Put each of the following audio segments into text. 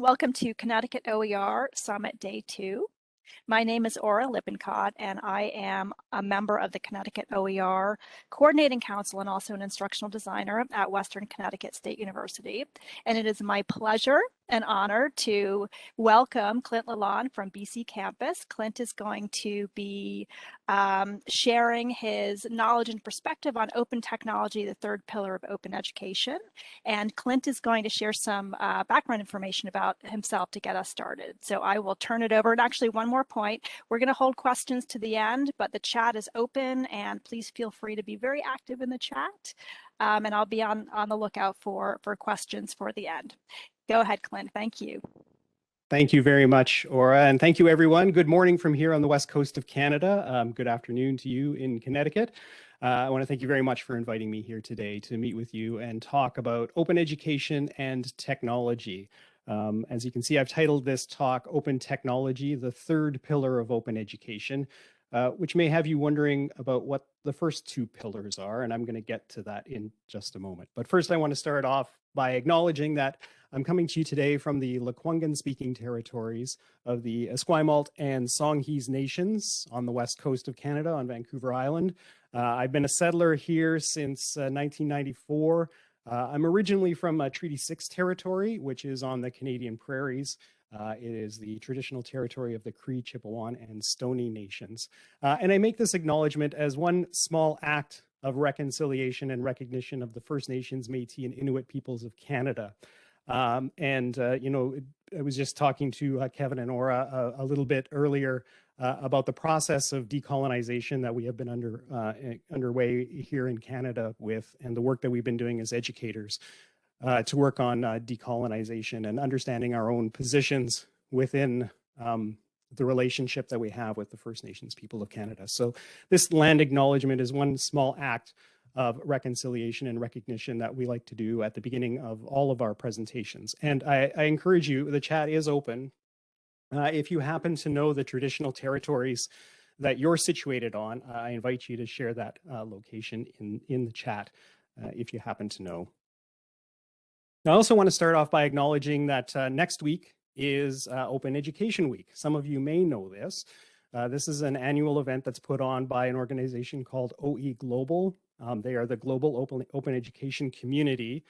Welcome to Connecticut OER Summit Day 2. My name is Aura Lippincott, and I am a member of the Connecticut OER Coordinating Council and also an instructional designer at Western Connecticut State University. And it is my pleasure and honor to welcome Clint Lalonde from BC campus. Clint is going to be sharing his knowledge and perspective on open technology, the third pillar of open education. And Clint is going to share some background information about himself to get us started. So I will turn it over. And actually, one more point, we're going to hold questions to the end, but the chat is open, and please feel free to be very active in the chat. And I'll be on the lookout for questions for the end. Go ahead, Clint. Thank you. Thank you very much, Aura, and thank you, everyone. Good morning from here on the west coast of Canada. Good afternoon to you in Connecticut. I want to thank you very much for inviting me here today to meet with you and talk about open education and technology. As you can see, I've titled this talk, Open Technology, the Third Pillar of Open Education, which may have you wondering about what the first two pillars are, and I'm going to get to that in just a moment. But first, I want to start off by acknowledging that I'm coming to you today from the Lekwungen-speaking territories of the Esquimalt and Songhees nations on the west coast of Canada on Vancouver Island. I've been a settler here since 1994. I'm originally from Treaty 6 territory, which is on the Canadian prairies. It is the traditional territory of the Cree, Chippewan, and Stoney nations. And I make this acknowledgement as one small act of reconciliation and recognition of the First Nations, Métis, and Inuit peoples of Canada. You know, I was just talking to Kevin and Aura a little bit earlier about the process of decolonization that we have been underway here in Canada with, and the work that we've been doing as educators to work on decolonization and understanding our own positions within the relationship that we have with the First Nations people of Canada. So this land acknowledgement is one small act of reconciliation and recognition that we like to do at the beginning of all of our presentations. And I encourage you, the chat is open. If you happen to know the traditional territories that you're situated on, I invite you to share that location in the chat if you happen to know. I also want to start off by acknowledging that next week is Open Education Week. Some of you may know this. This is an annual event that's put on by an organization called OE Global. They are the global open education community.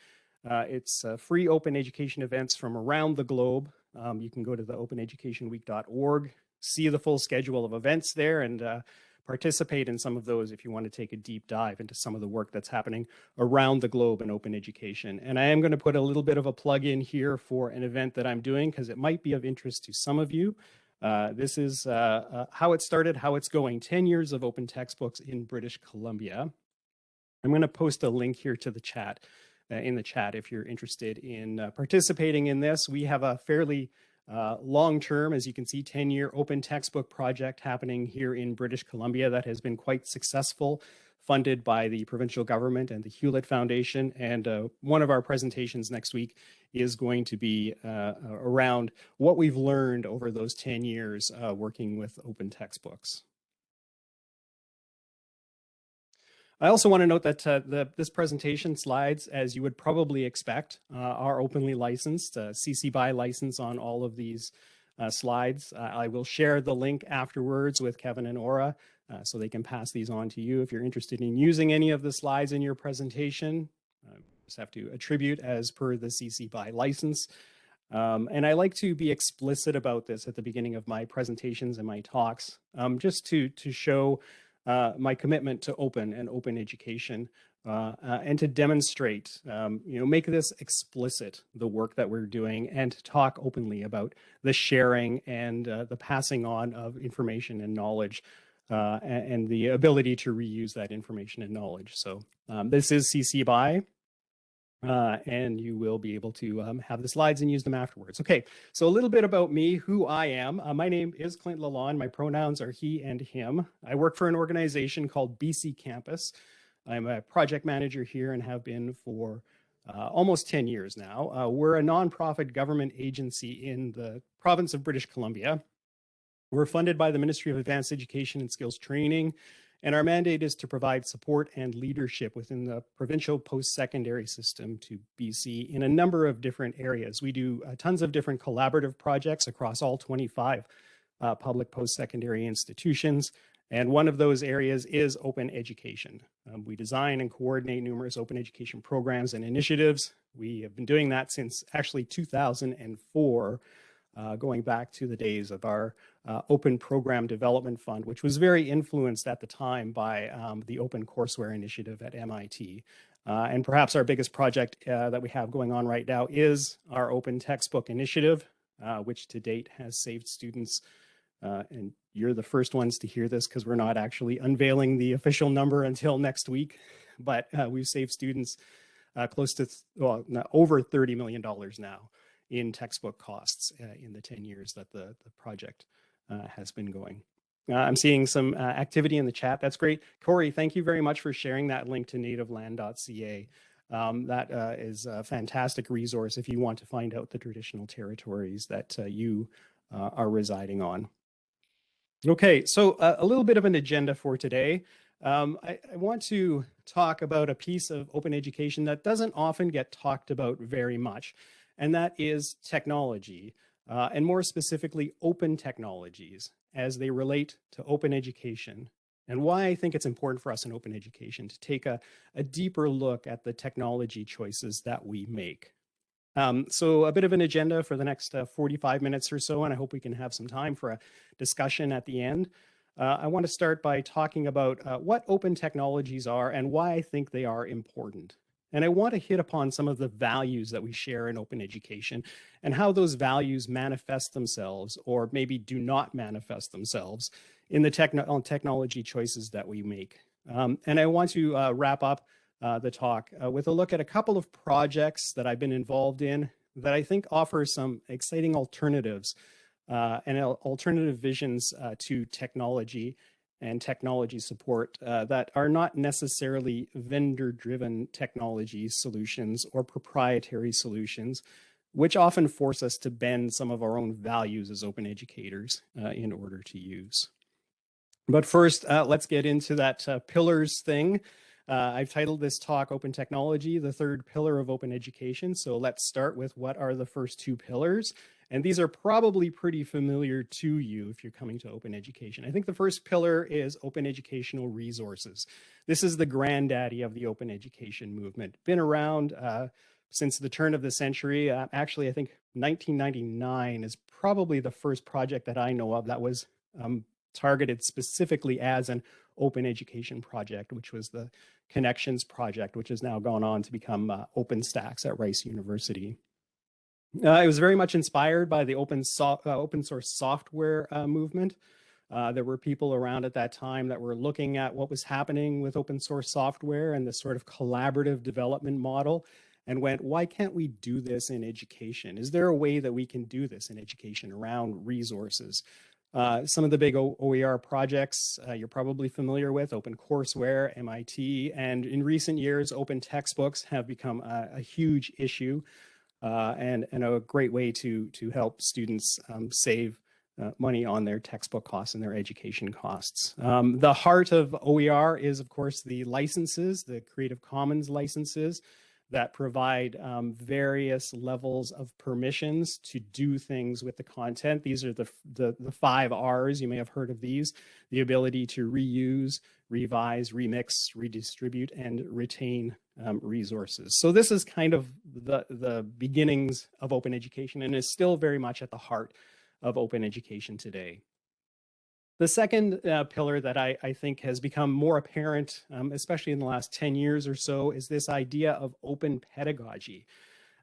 It's free open education events from around the globe. You can go to the openeducationweek.org, see the full schedule of events there, and participate in some of those if you want to take a deep dive into some of the work that's happening around the globe in open education. And I am going to put a little bit of a plug in here for an event that I'm doing because it might be of interest to some of you. This is how it started, how it's going, 10 years of open textbooks in British Columbia. I'm going to post a link here to the chat, in the chat, if you're interested in participating in this. We have a fairly long-term, as you can see, 10-year open textbook project happening here in British Columbia that has been quite successful, funded by the provincial government and the Hewlett Foundation. And one of our presentations next week is going to be around what we've learned over those 10 years working with open textbooks. I also want to note that this presentation slides, as you would probably expect, are openly licensed, CC BY license on all of these slides. I will share the link afterwards with Kevin and Aura so they can pass these on to you if you're interested in using any of the slides in your presentation. Just have to attribute as per the CC BY license. And I like to be explicit about this at the beginning of my presentations and my talks, just to show my commitment to open and open education and to demonstrate, you know, make this explicit, the work that we're doing, and to talk openly about the sharing and the passing on of information and knowledge and the ability to reuse that information and knowledge. So this is CC BY. And you will be able to have the slides and use them afterwards. Okay, so a little bit about me, who I am. My name is Clint Lalonde. My pronouns are he and him. I work for an organization called BC Campus. I'm a project manager here and have been for almost 10 years now. We're a nonprofit government agency in the province of British Columbia. We're funded by the Ministry of Advanced Education and Skills Training And our mandate is to provide support and leadership within the provincial post-secondary system to BC in a number of different areas. We do tons of different collaborative projects across all 25 public post-secondary institutions. And one of those areas is open education. We design and coordinate numerous open education programs and initiatives. We have been doing that since actually 2004. Going back to the days of our Open Program Development Fund, which was very influenced at the time by the Open Courseware Initiative at MIT. And perhaps our biggest project that we have going on right now is our Open Textbook Initiative, which to date has saved students, and you're the first ones to hear this because we're not actually unveiling the official number until next week, but we've saved students close to, well, over $30 million now in textbook costs in the 10 years that the project has been going. I'm seeing some activity in the chat. That's great. Corey, thank you very much for sharing that link to nativeland.ca. That is a fantastic resource if you want to find out the traditional territories that you are residing on. Okay, so a little bit of an agenda for today. I want to talk about a piece of open education that doesn't often get talked about very much, and that is technology, and more specifically, open technologies as they relate to open education, and why I think it's important for us in open education to take a deeper look at the technology choices that we make. So a bit of an agenda for the next 45 minutes or so, and I hope we can have some time for a discussion at the end. I want to start by talking about what open technologies are and why I think they are important. And I want to hit upon some of the values that we share in open education and how those values manifest themselves or maybe do not manifest themselves in the technology choices that we make. And I want to wrap up the talk with a look at a couple of projects that I've been involved in that I think offer some exciting alternatives and alternative visions to technology and technology support that are not necessarily vendor-driven technology solutions or proprietary solutions, which often force us to bend some of our own values as open educators in order to use. But first, let's get into that pillars thing. I've titled this talk Open Technology, the third pillar of open education. So let's start with what are the first two pillars. And these are probably pretty familiar to you if you're coming to open education. I think the first pillar is open educational resources. This is the granddaddy of the open education movement. Been around since the turn of the century. Actually, I think 1999 is probably the first project that I know of that was targeted specifically as an open education project, which was the Connections project, which has now gone on to become OpenStax at Rice University. It was very much inspired by the open source software movement. There were people around at that time that were looking at what was happening with open source software and this sort of collaborative development model and went, why can't we do this in education? Is there a way that we can do this in education around resources? Some of the big OER projects you're probably familiar with, Open Courseware, MIT, and in recent years, open textbooks have become a huge issue and a great way to help students save money on their textbook costs and their education costs. The heart of OER is, of course, the licenses, the Creative Commons licenses that provide various levels of permissions to do things with the content. These are the 5 R's. You may have heard of these: the ability to reuse, revise, remix, redistribute, and retain resources. So this is kind of the beginnings of open education and is still very much at the heart of open education today. The second pillar that I think has become more apparent, especially in the last 10 years or so, is this idea of open pedagogy.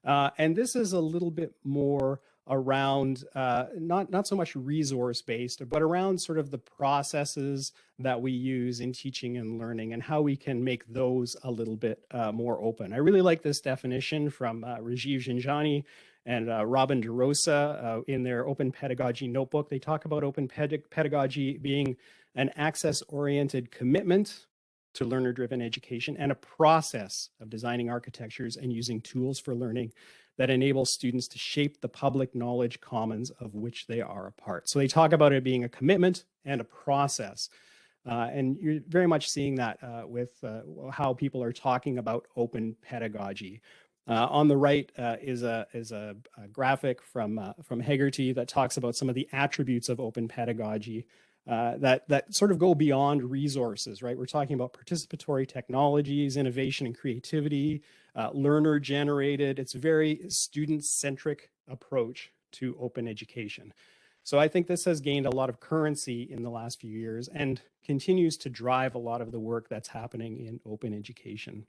And this is a little bit more around not so much resource-based, but around sort of the processes that we use in teaching and learning and how we can make those a little bit more open. I really like this definition from Rajiv Jhanjani and Robin DeRosa in their Open Pedagogy Notebook. They talk about open pedagogy being an access-oriented commitment to learner-driven education and a process of designing architectures and using tools for learning that enable students to shape the public knowledge commons of which they are a part. So they talk about it being a commitment and a process. And you're very much seeing that with how people are talking about open pedagogy. On the right is a graphic from Hegarty that talks about some of the attributes of open pedagogy that sort of go beyond resources, right? We're talking about participatory technologies, innovation and creativity, learner generated. It's a very student-centric approach to open education. So I think this has gained a lot of currency in the last few years and continues to drive a lot of the work that's happening in open education.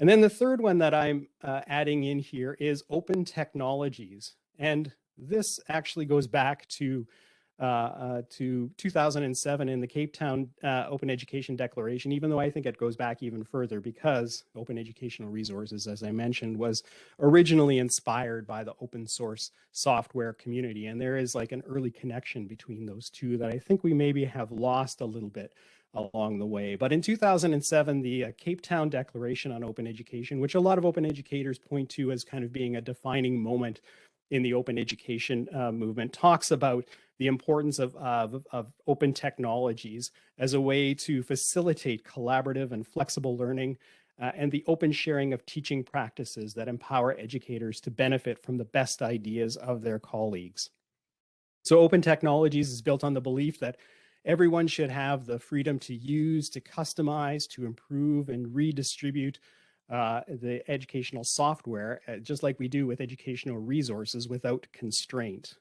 And then the third one that I'm adding in here is open technologies. And this actually goes back to 2007 in the Cape Town Open Education Declaration, even though I think it goes back even further because open educational resources, as I mentioned, was originally inspired by the open source software community. And there is like an early connection between those two that I think we maybe have lost a little bit along the way. But in 2007, the Cape Town Declaration on Open Education, which a lot of open educators point to as kind of being a defining moment in the open education movement, talks about the importance of open technologies as a way to facilitate collaborative and flexible learning and the open sharing of teaching practices that empower educators to benefit from the best ideas of their colleagues. So open technologies is built on the belief that everyone should have the freedom to use, to customize, to improve, and redistribute the educational software, just like we do with educational resources without constraint.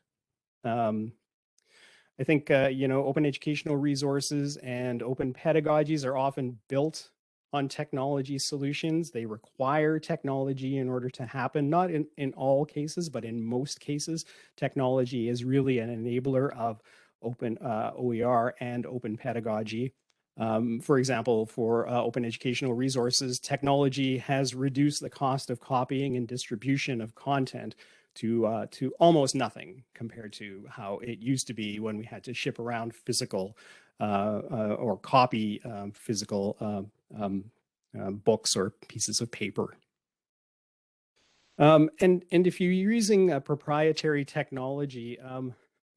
I think, open educational resources and open pedagogies are often built on technology solutions. They require technology in order to happen, not in all cases, but in most cases, technology is really an enabler of open OER and open pedagogy. For example, for open educational resources, technology has reduced the cost of copying and distribution of content to almost nothing compared to how it used to be when we had to ship around physical or copy physical books or pieces of paper. And if you're using a proprietary technology,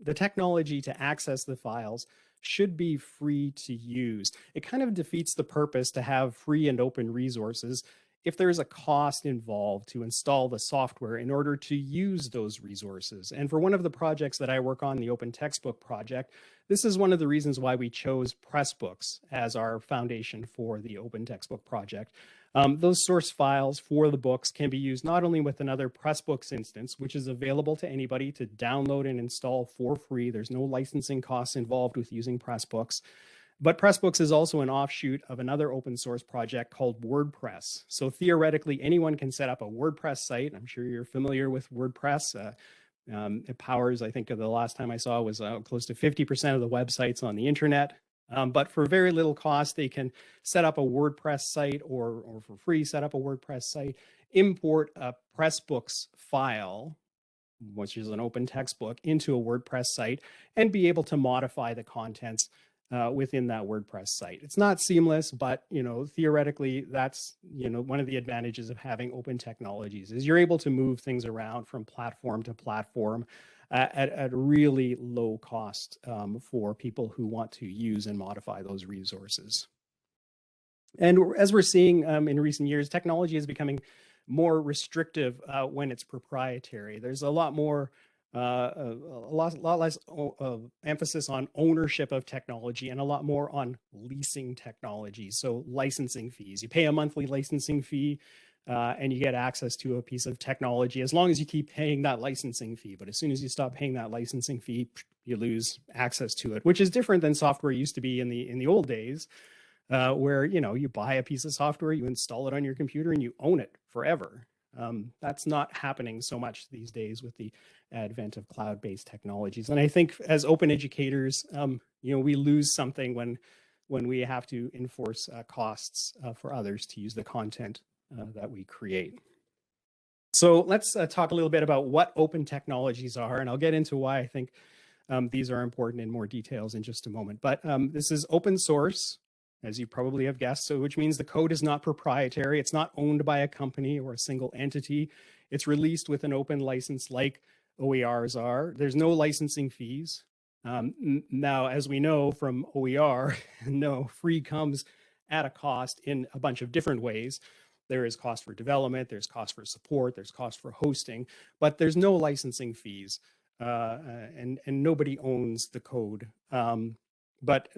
the technology to access the files should be free to use. It kind of defeats the purpose to have free and open resources if there's a cost involved to install the software in order to use those resources. And for one of the projects that I work on, the Open Textbook Project, this is one of the reasons why we chose Pressbooks as our foundation for the Open Textbook Project. Those source files for the books can be used not only with another Pressbooks instance, which is available to anybody to download and install for free. There's no licensing costs involved with using Pressbooks. But Pressbooks is also an offshoot of another open source project called WordPress. So theoretically, anyone can set up a WordPress site. I'm sure you're familiar with WordPress. It powers, I think the last time I saw was close to 50% of the websites on the internet. But for very little cost, they can set up a WordPress site or for free, set up a WordPress site, import a Pressbooks file, which is an open textbook, into a WordPress site and be able to modify the contents within that WordPress site. It's not seamless, but theoretically, that's one of the advantages of having open technologies is you're able to move things around from platform to platform at really low cost for people who want to use and modify those resources. And as we're seeing in recent years, technology is becoming more restrictive when it's proprietary. There's a lot more a lot less emphasis on ownership of technology and a lot more on leasing technology. So licensing fees, you pay a monthly licensing fee and you get access to a piece of technology as long as you keep paying that licensing fee. But as soon as you stop paying that licensing fee, you lose access to it, which is different than software used to be in the old days, where you buy a piece of software, you install it on your computer, and you own it forever. That's not happening so much these days with the advent of cloud-based technologies. And I think as open educators, we lose something when we have to enforce costs for others to use the content that we create. So let's talk a little bit about what open technologies are, and I'll get into why I think these are important in more details in just a moment. But this is open source, as you probably have guessed, so which means the code is not proprietary. It's not owned by a company or a single entity. It's released with an open license like OERs are. There's no licensing fees. Now, as we know from OER, no, free comes at a cost in a bunch of different ways. There is cost for development, there's cost for support, there's cost for hosting, but there's no licensing fees, and nobody owns the code. But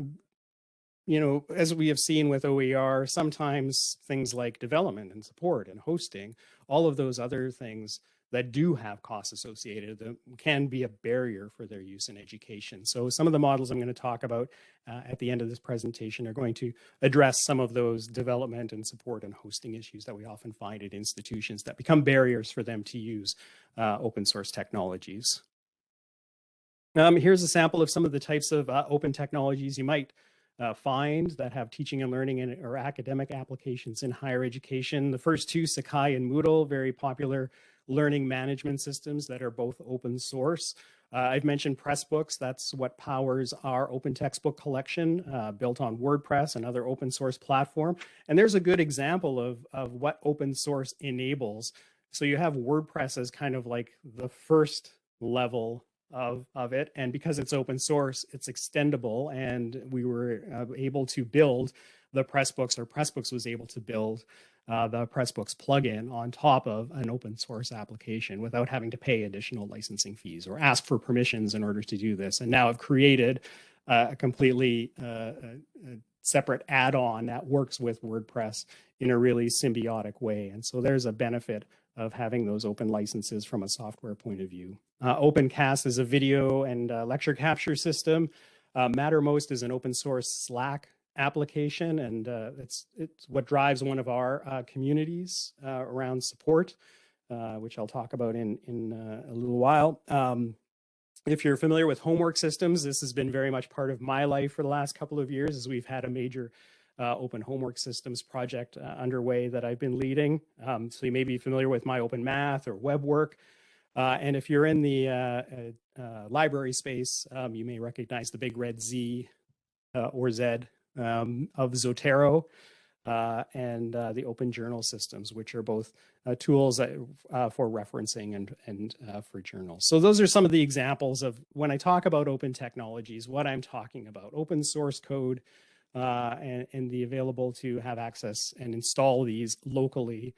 as we have seen with OER, sometimes things like development and support and hosting, all of those other things that do have costs associated with them can be a barrier for their use in education. So some of the models I'm going to talk about at the end of this presentation are going to address some of those development and support and hosting issues that we often find at institutions that become barriers for them to use open source technologies. Here's a sample of some of the types of open technologies you might find that have teaching and learning or academic applications in higher education. The first two, Sakai and Moodle, very popular learning management systems that are both open source. I've mentioned Pressbooks. That's what powers our open textbook collection built on WordPress, another open source platform. And there's a good example of what open source enables. So you have WordPress as kind of like the first level of it, and because it's open source, it's extendable, and we were able to build the Pressbooks, or Pressbooks was able to build the Pressbooks plugin on top of an open source application without having to pay additional licensing fees or ask for permissions in order to do this. And now I've created a completely separate add-on that works with WordPress in a really symbiotic way. And so there's a benefit of having those open licenses from a software point of view. OpenCast is a video and lecture capture system. Mattermost is an open source Slack application, and it's what drives one of our communities around support, which I'll talk about in a little while. If you're familiar with homework systems, this has been very much part of my life for the last couple of years, as we've had a major open homework systems project underway that I've been leading. So you may be familiar with My Open Math or WebWork. And if you're in the library space, you may recognize the big red Z or Z of Zotero and the open journal systems, which are both tools for referencing and for journals. So those are some of the examples of when I talk about open technologies, what I'm talking about: open source code, and the available to have access and install these locally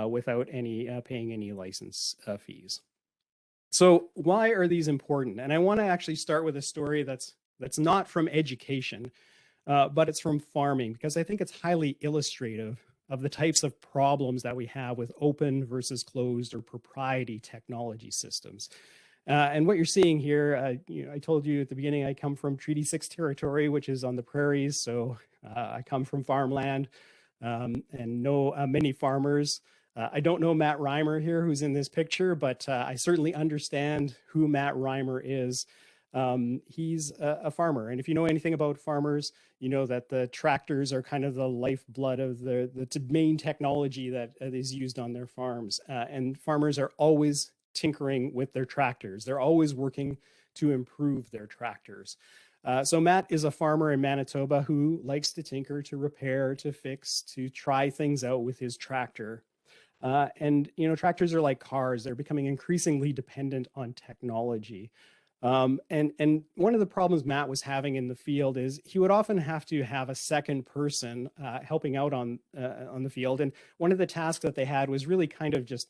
without any paying any license fees. So why are these important? And I want to actually start with a story that's not from education, but it's from farming, because I think it's highly illustrative of the types of problems that we have with open versus closed or proprietary technology systems. And what you're seeing here, I told you at the beginning, I come from Treaty 6 territory, which is on the prairies. So I come from farmland and know many farmers. I don't know Matt Reimer here, who's in this picture, but I certainly understand who Matt Reimer is. He's a farmer. And if you know anything about farmers, you know that the tractors are kind of the lifeblood of the main technology that is used on their farms. And farmers are always tinkering with their tractors. They're always working to improve their tractors. So Matt is a farmer in Manitoba who likes to tinker, to repair, to fix, to try things out with his tractor. And tractors are like cars. They're becoming increasingly dependent on technology. And one of the problems Matt was having in the field is he would often have to have a second person helping out on the field. And one of the tasks that they had was really kind of just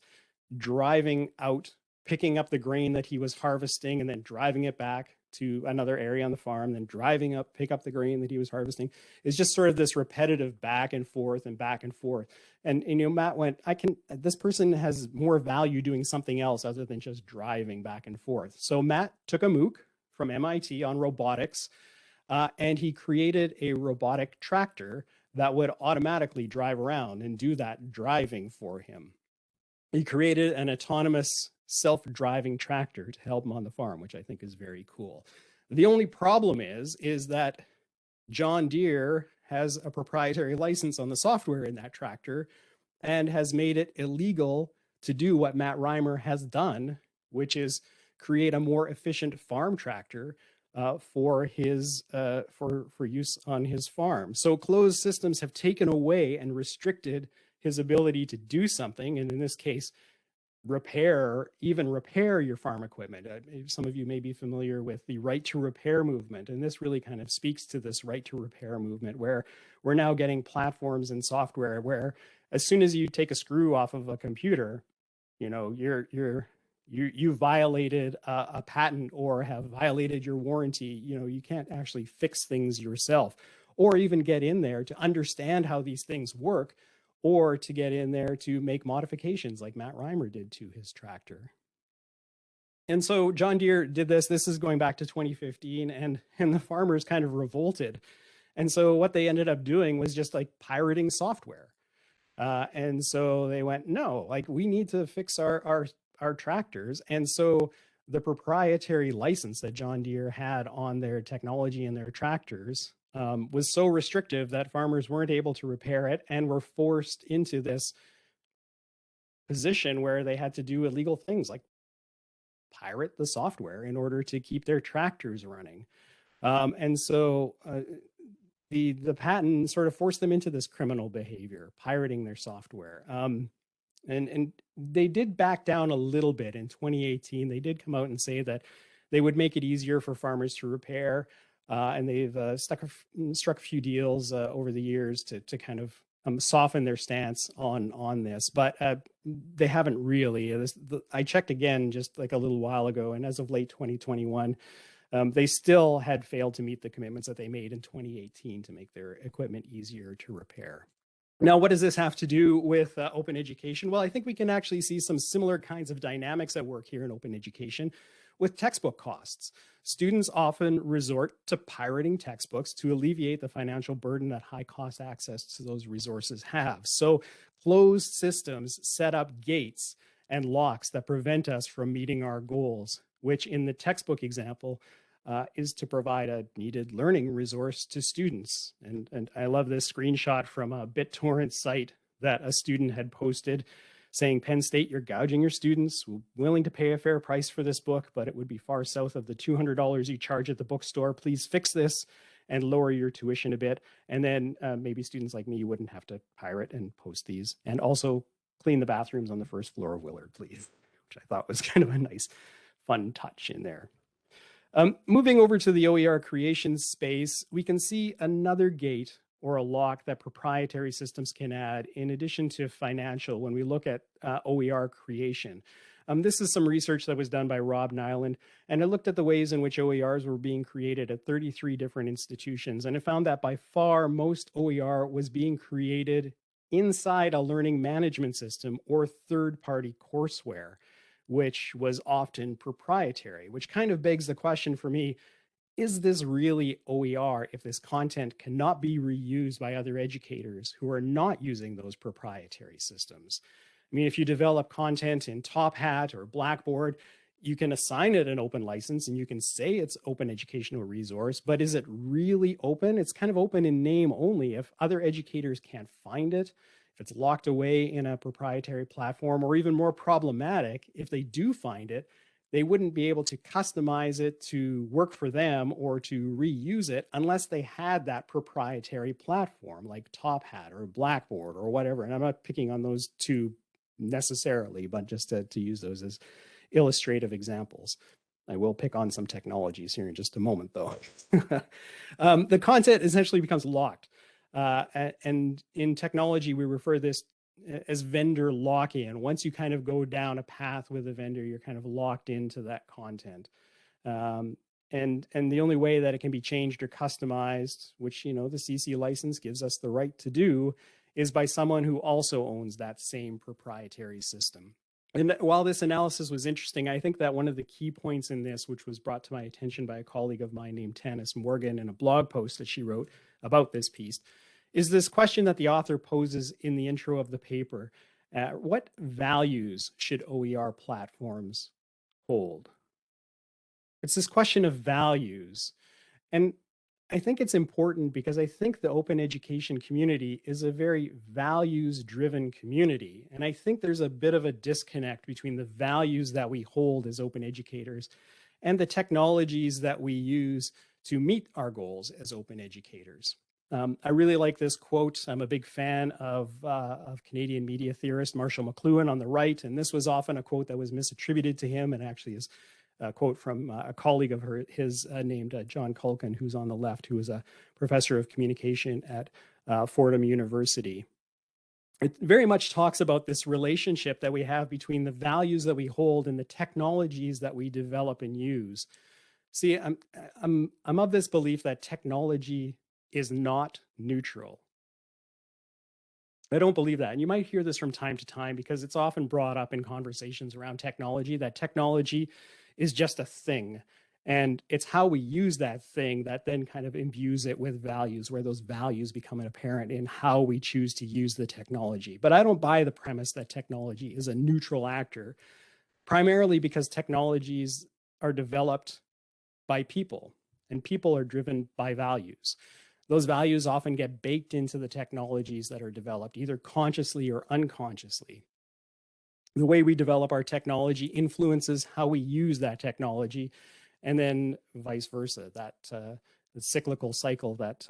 driving out, picking up the grain that he was harvesting, and then driving it back to another area on the farm, then driving up, pick up the grain that he was harvesting. It's just sort of this repetitive back and forth and back and forth. And Matt went, this person has more value doing something else other than just driving back and forth. So Matt took a MOOC from MIT on robotics, and he created a robotic tractor that would automatically drive around and do that driving for him. He created an autonomous self-driving tractor to help him on the farm, which I think is very cool. The only problem is that John Deere has a proprietary license on the software in that tractor and has made it illegal to do what Matt Reimer has done, which is create a more efficient farm tractor for use on his farm. So closed systems have taken away and restricted his ability to do something, and in this case, even repair your farm equipment. Some of you may be familiar with the right to repair movement, and this really kind of speaks to this right to repair movement, where we're now getting platforms and software where as soon as you take a screw off of a computer, you know, you violated a patent or have violated your warranty. You know, you can't actually fix things yourself or even get in there to understand how these things work, or to get in there to make modifications like Matt Reimer did to his tractor. And so John Deere did this. This is going back to 2015, and the farmers kind of revolted. And so what they ended up doing was just like pirating software. And so they went, no, like we need to fix our tractors. And so the proprietary license that John Deere had on their technology and their tractors was so restrictive that farmers weren't able to repair it and were forced into this position where they had to do illegal things like pirate the software in order to keep their tractors running. And so the patent sort of forced them into this criminal behavior, pirating their software. And they did back down a little bit in 2018. They did come out and say that they would make it easier for farmers to repair, and they've struck a few deals over the years to kind of soften their stance on this, but they haven't really. I checked again just like a little while ago, and as of late 2021, they still had failed to meet the commitments that they made in 2018 to make their equipment easier to repair. Now, what does this have to do with open education? Well, I think we can actually see some similar kinds of dynamics at work here in open education with textbook costs. Students often resort to pirating textbooks to alleviate the financial burden that high cost access to those resources have. So closed systems set up gates and locks that prevent us from meeting our goals, which in the textbook example is to provide a needed learning resource to students. And I love this screenshot from a BitTorrent site that a student had posted saying, Penn State, you're gouging your students, willing to pay a fair price for this book, but it would be far south of the $200 you charge at the bookstore. Please fix this and lower your tuition a bit. And then maybe students like me wouldn't have to pirate and post these. And also clean the bathrooms on the first floor of Willard, please, which I thought was kind of a nice, fun touch in there. Moving over to the OER creation space, we can see another gate or a lock that proprietary systems can add in addition to financial when we look at OER creation. This is some research that was done by Rob Nyland, and I looked at the ways in which OERs were being created at 33 different institutions, and I found that by far most OER was being created inside a learning management system or third-party courseware, which was often proprietary, which kind of begs the question for me, is this really OER if this content cannot be reused by other educators who are not using those proprietary systems? I mean, if you develop content in Top Hat or Blackboard, you can assign it an open license and you can say it's open educational resource, but is it really open? It's kind of open in name only. If other educators can't find it, if it's locked away in a proprietary platform, or even more problematic, if they do find it, they wouldn't be able to customize it to work for them or to reuse it unless they had that proprietary platform like Top Hat or Blackboard or whatever. And I'm not picking on those two necessarily, but just to use those as illustrative examples. I will pick on some technologies here in just a moment, though. The content essentially becomes locked. And in technology, we refer this as vendor lock-in. Once you kind of go down a path with a vendor, you're kind of locked into that content. And the only way that it can be changed or customized, which, you know, the CC license gives us the right to do, is by someone who also owns that same proprietary system. And while this analysis was interesting, I think that one of the key points in this, which was brought to my attention by a colleague of mine named Tanis Morgan in a blog post that she wrote about this piece, is this question that the author poses in the intro of the paper. What values should OER platforms hold? It's this question of values. And I think it's important because I think the open education community is a very values-driven community. And I think there's a bit of a disconnect between the values that we hold as open educators and the technologies that we use to meet our goals as open educators. I really like this quote. I'm a big fan of Canadian media theorist Marshall McLuhan on the right, and this was often a quote that was misattributed to him, and actually is a quote from a colleague of his named John Culkin, who's on the left, who is a professor of communication at Fordham University. It very much talks about this relationship that we have between the values that we hold and the technologies that we develop and use. See, I'm of this belief that technology is not neutral. I don't believe that. And you might hear this from time to time because it's often brought up in conversations around technology, that technology is just a thing. And it's how we use that thing that then kind of imbues it with values, where those values become apparent in how we choose to use the technology. But I don't buy the premise that technology is a neutral actor, primarily because technologies are developed by people, and people are driven by values. Those values often get baked into the technologies that are developed, either consciously or unconsciously. The way we develop our technology influences how we use that technology, and then vice versa. The cyclical cycle that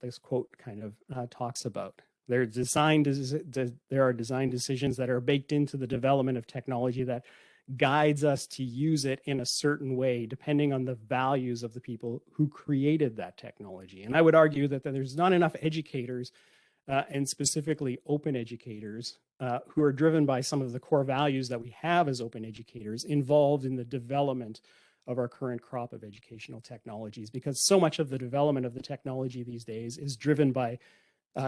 this quote kind of talks about. There are design decisions that are baked into the development of technology that guides us to use it in a certain way, depending on the values of the people who created that technology. And I would argue that there's not enough educators, and specifically open educators, who are driven by some of the core values that we have as open educators, involved in the development of our current crop of educational technologies, because so much of the development of the technology these days is driven by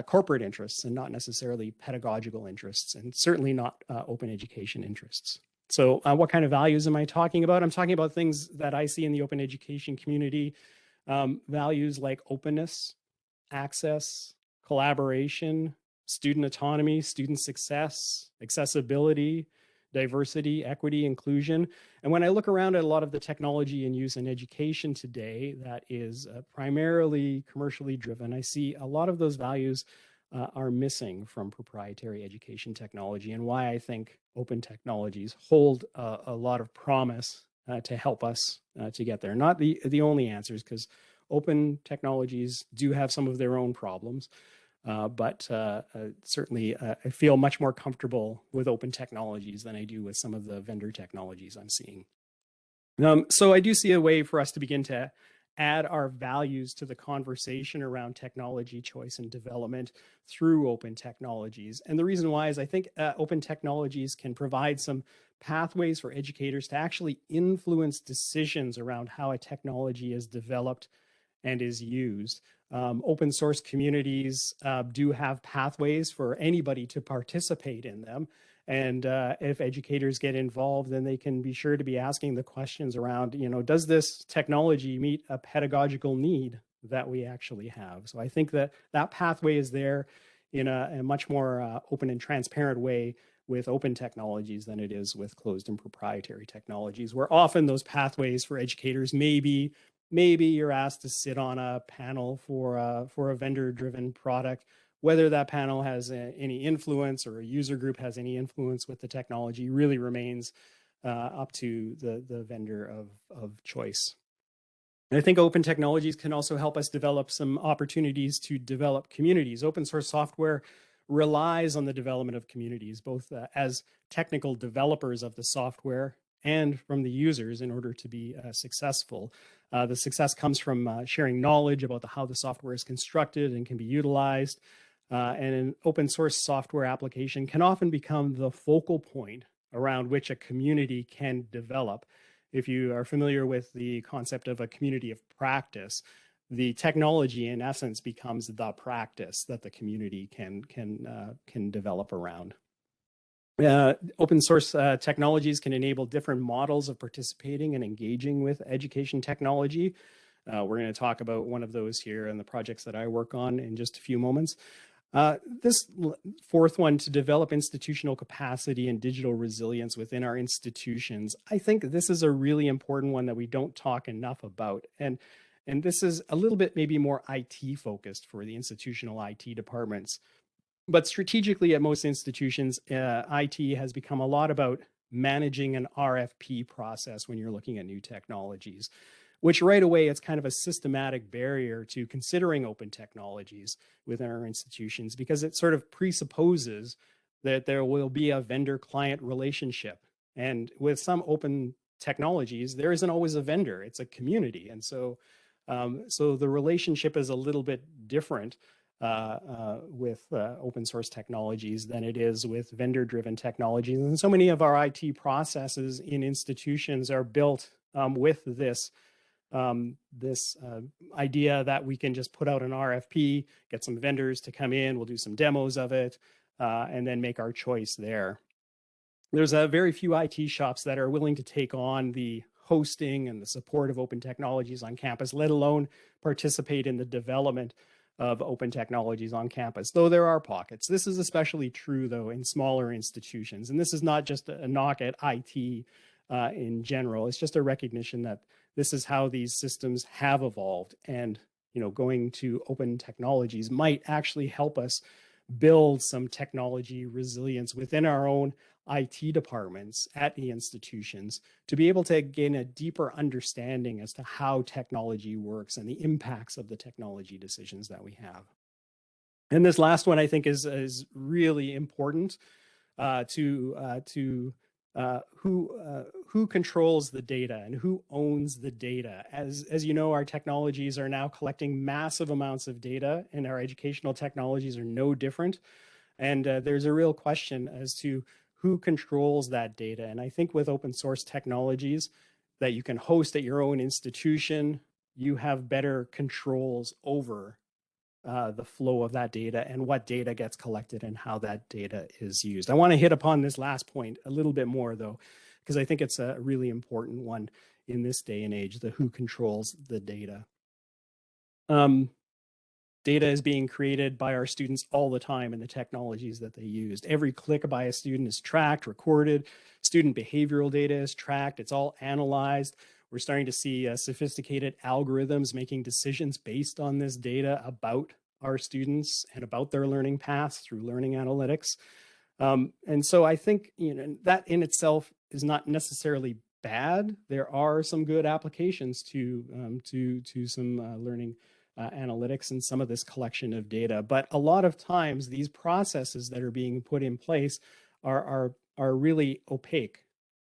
corporate interests and not necessarily pedagogical interests, and certainly not open education interests. So what kind of values am I talking about? I'm talking about things that I see in the open education community, values like openness, access, collaboration, student autonomy, student success, accessibility, diversity, equity, inclusion. And when I look around at a lot of the technology in use in education today that is primarily commercially driven, I see a lot of those values are missing from proprietary education technology, and why I think open technologies hold a lot of promise to help us to get there. Not the only answers, because open technologies do have some of their own problems, but certainly I feel much more comfortable with open technologies than I do with some of the vendor technologies I'm seeing. So I do see a way for us to begin to add our values to the conversation around technology choice and development through open technologies. And the reason why is I think open technologies can provide some pathways for educators to actually influence decisions around how a technology is developed and is used. Open source communities do have pathways for anybody to participate in them. And if educators get involved, then they can be sure to be asking the questions around, does this technology meet a pedagogical need that we actually have? So I think that that pathway is there in a much more open and transparent way with open technologies than it is with closed and proprietary technologies, where often those pathways for educators maybe you're asked to sit on a panel for a vendor-driven product. Whether that panel has any influence, or a user group has any influence with the technology, really remains up to the vendor of choice. And I think open technologies can also help us develop some opportunities to develop communities. Open source software relies on the development of communities, both as technical developers of the software and from the users, in order to be successful. The success comes from sharing knowledge about how the software is constructed and can be utilized. And an open source software application can often become the focal point around which a community can develop. If you are familiar with the concept of a community of practice, the technology in essence becomes the practice that the community can develop around. Open source technologies can enable different models of participating and engaging with education technology. We're going to talk about one of those here and the projects that I work on in just a few moments. This fourth one, to develop institutional capacity and digital resilience within our institutions. I think this is a really important one that we don't talk enough about. And this is a little bit maybe more IT focused for the institutional IT departments. But strategically at most institutions, IT has become a lot about managing an RFP process when you're looking at new technologies. which right away, it's kind of a systematic barrier to considering open technologies within our institutions, because it sort of presupposes that there will be a vendor-client relationship. And with some open technologies, there isn't always a vendor, it's a community. And so, so the relationship is a little bit different with open source technologies than it is with vendor-driven technologies. And so many of our IT processes in institutions are built with this idea that we can just put out an RFP, get some vendors to come in, we'll do some demos of it, and then make our choice there. There's a very few IT shops that are willing to take on the hosting and the support of open technologies on campus, let alone participate in the development of open technologies on campus, though there are pockets. This is especially true, though, in smaller institutions. And this is not just a knock at IT in general. It's just a recognition that this is how these systems have evolved. And, you know, going to open technologies might actually help us build some technology resilience within our own IT departments at the institutions to be able to gain a deeper understanding as to how technology works and the impacts of the technology decisions that we have. And this last one, I think, is really important to who controls the data and who owns the data. As you know, our technologies are now collecting massive amounts of data, and our educational technologies are no different. And there's a real question as to who controls that data. And I think with open source technologies that you can host at your own institution, you have better controls over the flow of that data and what data gets collected and how that data is used. I want to hit upon this last point a little bit more, though, because I think it's a really important one in this day and age, the who controls the data. Data is being created by our students all the time in the technologies that they used. Every click by a student is tracked, recorded. Student behavioral data is tracked. It's all analyzed. We're starting to see sophisticated algorithms making decisions based on this data about our students and about their learning paths through learning analytics. And so I think, you know, that in itself is not necessarily bad. There are some good applications to some learning analytics and some of this collection of data. But a lot of times these processes that are being put in place are really opaque.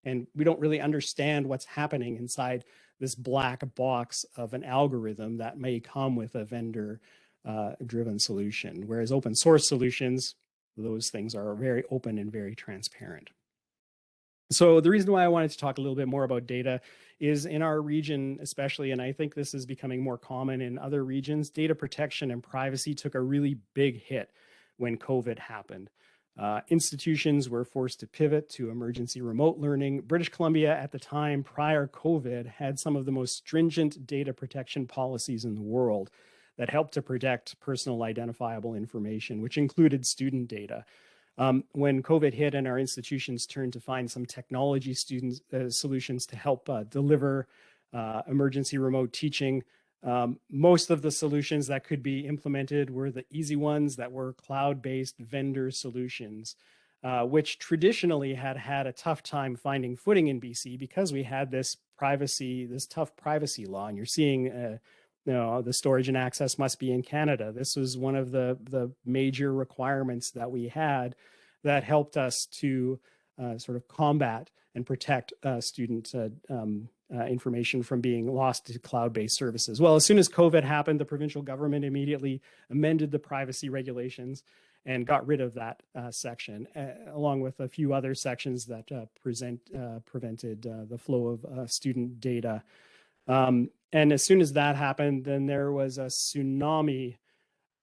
And we don't really understand what's happening inside this black box of an algorithm that may come with a vendor driven solution. Whereas open source solutions, those things are very open and very transparent. So the reason why I wanted to talk a little bit more about data is in our region, especially, and I think this is becoming more common in other regions, data protection and privacy took a really big hit when COVID happened. Institutions were forced to pivot to emergency remote learning. British Columbia at the time, prior COVID, had some of the most stringent data protection policies in the world that helped to protect personal identifiable information, which included student data. When COVID hit and our institutions turned to find some technology solutions to help deliver emergency remote teaching, most of the solutions that could be implemented were the easy ones that were cloud-based vendor solutions, which traditionally had a tough time finding footing in BC because we had this tough privacy law. And you're seeing, you know, the storage and access must be in Canada. This was one of the major requirements that we had that helped us to sort of combat and protect student information from being lost to cloud-based services. Well, as soon as COVID happened, the provincial government immediately amended the privacy regulations and got rid of that section, along with a few other sections that prevented the flow of student data. And as soon as that happened, then there was a tsunami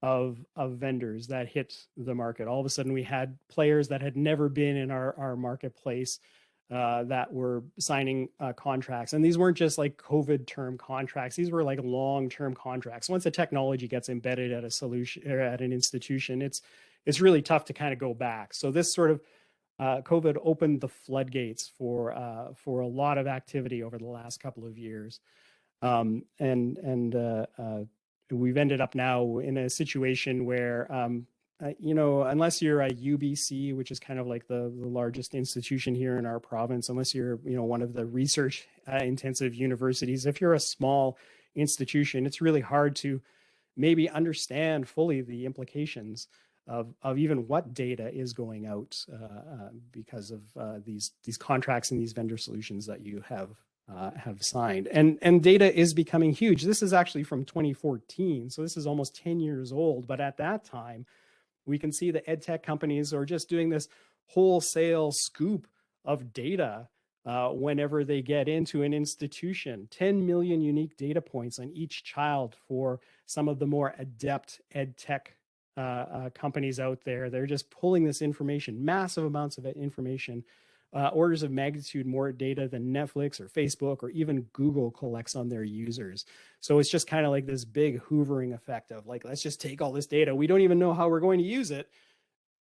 of vendors that hit the market. All of a sudden, we had players that had never been in our marketplace that were signing contracts. And these weren't just like COVID term contracts. These were like long-term contracts. Once the technology gets embedded at a solution or at an institution, it's really tough to kind of go back. So this sort of COVID opened the floodgates for a lot of activity over the last couple of years. And we've ended up now in a situation where unless you're a UBC, which is kind of like the largest institution here in our province, unless you're, one of the research intensive universities, if you're a small institution, it's really hard to maybe understand fully the implications of even what data is going out because of these contracts and these vendor solutions that you have signed. And data is becoming huge. This is actually from 2014, so this is almost 10 years old. But at that time, we can see the ed tech companies are just doing this wholesale scoop of data whenever they get into an institution. 10 million unique data points on each child for some of the more adept ed tech companies out there. They're just pulling this information, massive amounts of information, orders of magnitude more data than Netflix or Facebook or even Google collects on their users. So it's just kind of like this big hoovering effect of like, let's just take all this data. We don't even know how we're going to use it.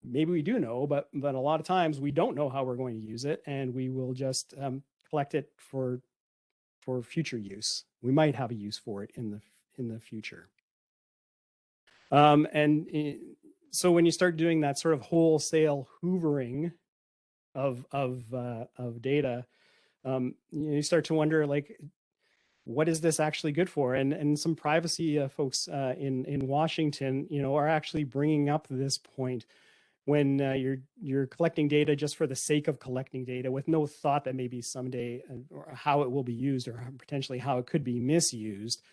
Maybe we do know, but a lot of times we don't know how we're going to use it, and we will just collect it for future use. We might have a use for it in the future. So when you start doing that sort of wholesale hoovering of data, you start to wonder, like, what is this actually good for? And some privacy folks in Washington, are actually bringing up this point when you're collecting data just for the sake of collecting data with no thought that maybe someday or how it will be used or potentially how it could be misused.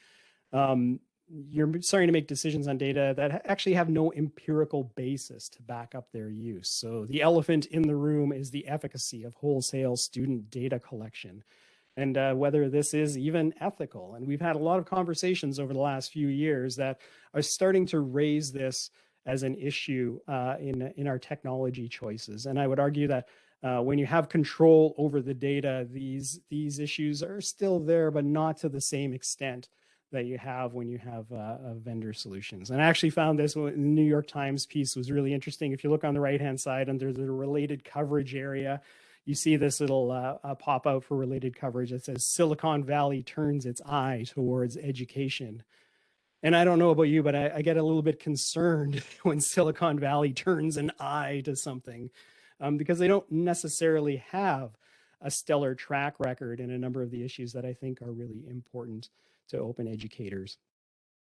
You're starting to make decisions on data that actually have no empirical basis to back up their use. So the elephant in the room is the efficacy of wholesale student data collection and whether this is even ethical. And we've had a lot of conversations over the last few years that are starting to raise this as an issue in our technology choices. And I would argue that when you have control over the data, these issues are still there, but not to the same extent that you have when you have vendor solutions. And I actually found this in the New York Times piece was really interesting. If you look on the right-hand side under the related coverage area, you see this little pop out for related coverage that says Silicon Valley turns its eye towards education. And I don't know about you, but I get a little bit concerned when Silicon Valley turns an eye to something because they don't necessarily have a stellar track record in a number of the issues that I think are really important to open educators.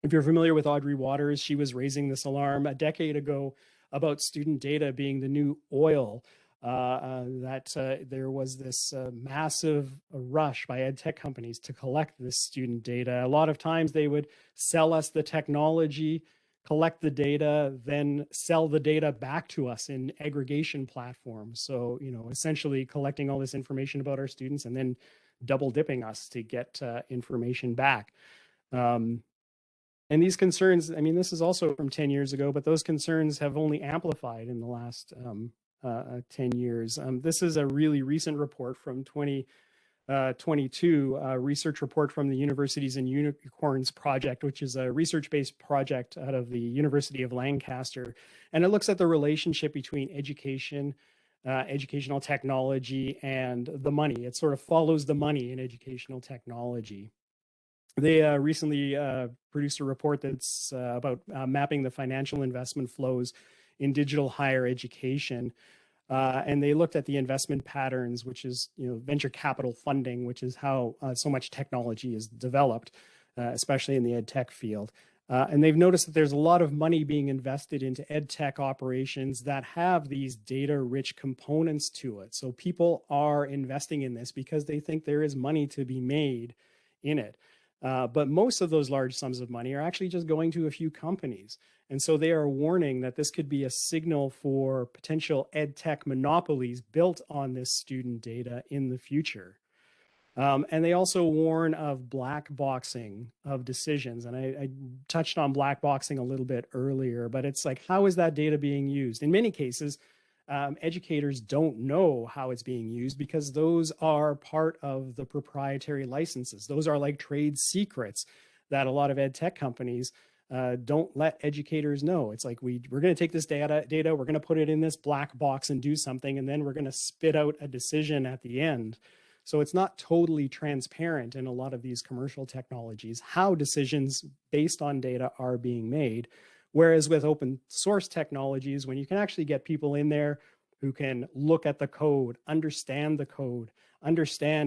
If you're familiar with Audrey Waters, she was raising this alarm a decade ago about student data being the new oil. There was this massive rush by ed tech companies to collect this student data. A lot of times they would sell us the technology, collect the data, then sell the data back to us in aggregation platforms. So, essentially collecting all this information about our students and then double dipping us to get information back. And these concerns, I mean, this is also from 10 years ago, but those concerns have only amplified in the last 10 years. This is a really recent report from 2022, a research report from the Universities and Unicorns Project, which is a research-based project out of the University of Lancaster. And it looks at the relationship between education, educational technology, and the money. It sort of follows the money in educational technology. They recently produced a report that's about mapping the financial investment flows in digital higher education. And they looked at the investment patterns, which is venture capital funding, which is how so much technology is developed, especially in the ed tech field. And they've noticed that there's a lot of money being invested into ed tech operations that have these data-rich components to it. So people are investing in this because they think there is money to be made in it. But most of those large sums of money are actually just going to a few companies. And so they are warning that this could be a signal for potential ed tech monopolies built on this student data in the future. And they also warn of black boxing of decisions. And I touched on black boxing a little bit earlier, but it's like, how is that data being used? In many cases, educators don't know how it's being used because those are part of the proprietary licenses. Those are like trade secrets that a lot of ed tech companies don't let educators know. It's like, we're going to take this data, we're going to put it in this black box and do something, and then we're going to spit out a decision at the end. So it's not totally transparent in a lot of these commercial technologies how decisions based on data are being made, Whereas with open source technologies, when you can actually get people in there who can look at the code, understand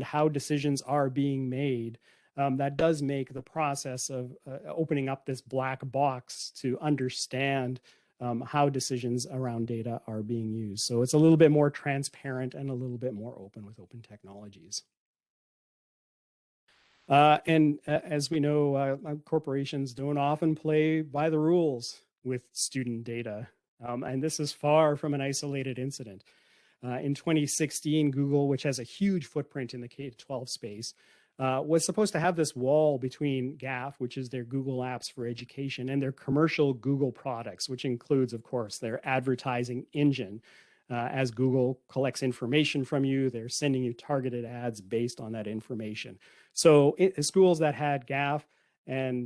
how decisions are being made, that does make the process of opening up this black box to understand how decisions around data are being used. So it's a little bit more transparent and a little bit more open with open technologies. As we know, corporations don't often play by the rules with student data. And this is far from an isolated incident. In 2016, Google, which has a huge footprint in the K-12 space, was supposed to have this wall between GAF, which is their Google Apps for Education, and their commercial Google products, which includes, of course, their advertising engine. As Google collects information from you, they're sending you targeted ads based on that information. So schools that had GAF and